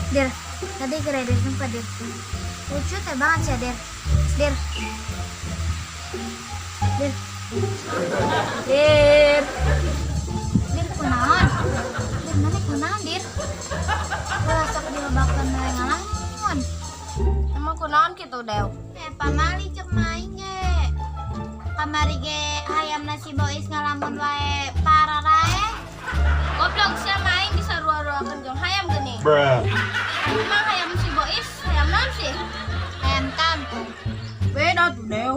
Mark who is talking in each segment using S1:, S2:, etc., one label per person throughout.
S1: Dir, tadi kira Dir jumpa Dir. Lucu teh banget sih Dir. Dir. Dir. Dir. Dir kunaon? Dir mana kunaon Dir? Wah, sok dilebakeun we ngalamun.
S2: Emang kunaon kitu Dew?
S1: Pamali cek main ge. Kamari ge hayam nasi bois ngalamun wae pararae.
S2: Goblok sia main bisa rua-ruakeun jeung hayam geuning.
S3: Bruh.
S2: Emang hayam si Bois, hayam naon sih?
S1: Hayam kampung.
S2: Beda tuh Dew.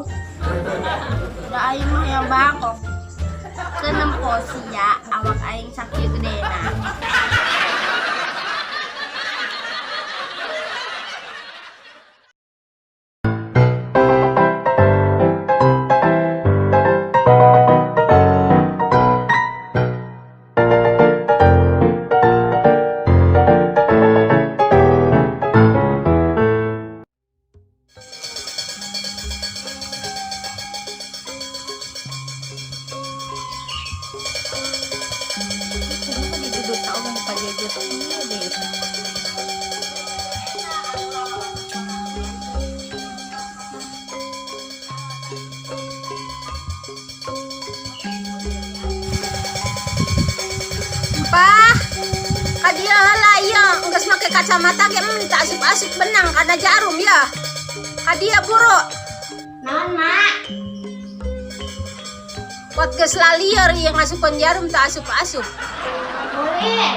S2: Da aing mah hayam bangkok. Kenempo sia awak aing sakieu gedena. Kenapa diduduk tau mau pajejet ieu deh.
S4: Pah, kadia heula ieu geus make kacamata ge minta asup-asup benang kana jarum ya. Kadia buru.
S1: Naon, Mak?
S4: Kuat geus lalieur ieu ngasupkeun jarum teu asup-asup.
S1: Boleh.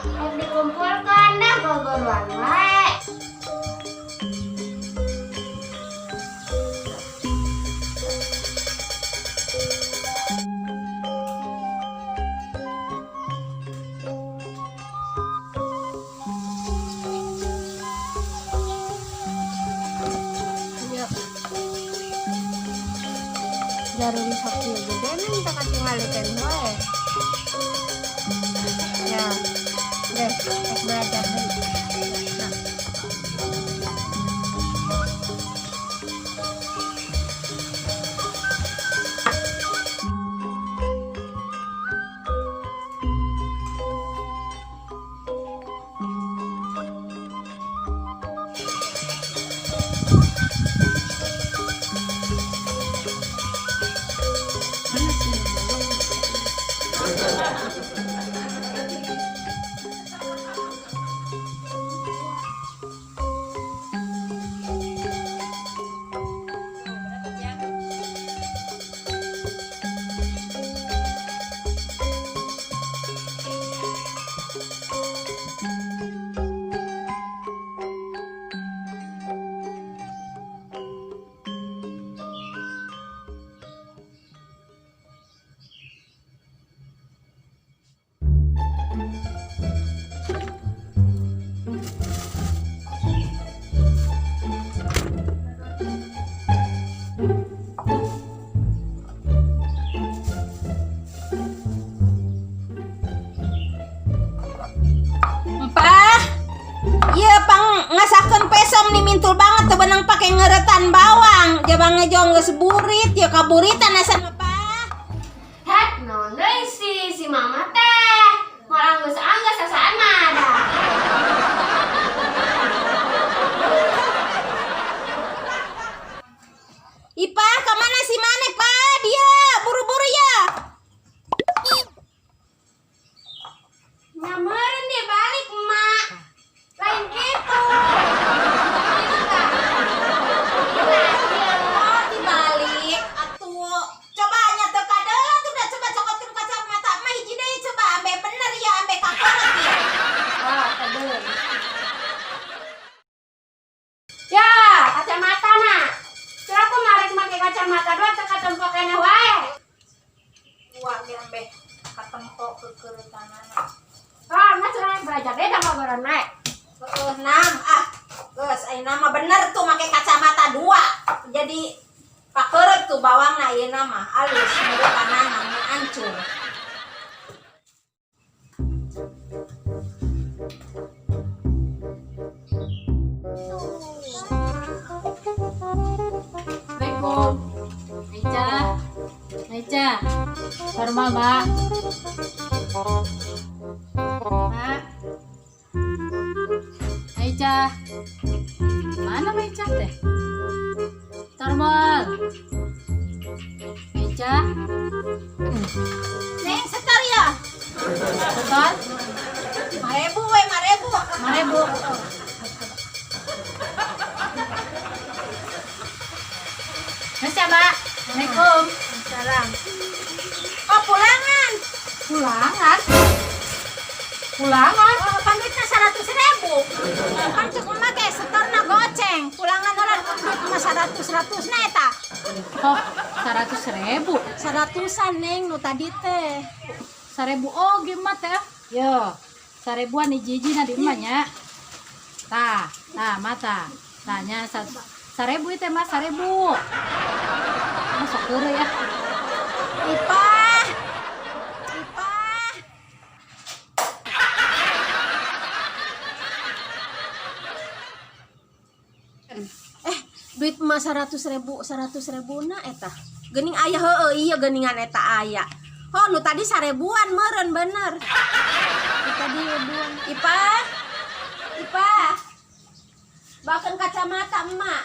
S1: Yang dikumpulkan dah gogoruan wae.
S4: Ieu. Jarum sakieu gede minta katingalikeun wae. Ya. Deh, ek belajar deui. Nah. Empah, ieu pang ngasakeun pesom nih mintul banget teu benang pake ngeuretan bawang. Jabang ngejong geus burit, ieu kaburitan asan apa?
S2: Het, naon deui si mama teh? Moal anggeus sasaan mah ada.
S4: Ipah, kemana si Mane, Pak? Dia buru-buru ya.
S2: Nyameureun dia balik, Mak. Lain kitu.
S4: Oh, dibalik. Atuh, coba nya teu kadeula tuh udah coba cokotin kacamata mah hiji deui coba ambe bener ya, ambe kakoret ya.
S2: Oh, kadeun. Ya, kacamata na. Kira aku marek make kacamata doang teu katempo keneh wae.
S4: Wah, ge ambe katempo kekeuretanana.
S2: Ah, mas urang belajar deh sama goron naik.
S4: Nam, geus ayeuna mah bener tuh make kacamata dua. Jadi pakeureut tuh bawangna ayeuna mah alus ngeuretanana mun ancur.
S5: Assalamualaikum. Aica, normal, Mbak. Mak.
S3: Meja. Mana meja teh? Normal. Meja.
S4: Neng setor ya.
S3: Betul?
S4: 5.000 we, 5.000.
S3: 5.000. Mas ya, Mbak. Assalamualaikum.
S2: Salam.
S4: Oh, pulangan.
S3: Pulangan. Pulangan.
S4: Oh, pangitna 100.000. Kan cukup make setorna goceng. Pulangan ulah duit mah 100 na eta.
S3: Oh, 100.000.
S4: 100-an neng nu tadi teh.
S3: 1.000 oh gimana teh? Yo, 1.000-an hiji na di emaknya. Tah, mata. Tanya 1.000 itu Mas, 1.000. Masuk dulu ya.
S4: Ipah. Duit mah 100.000 na eta. Geuning aya heueuh ieu geuningan eta aya. Oh, nu tadi 1.000-an meureun bener. Nu tadi 1.000-an. Ipah. Bakeun kacamata emak.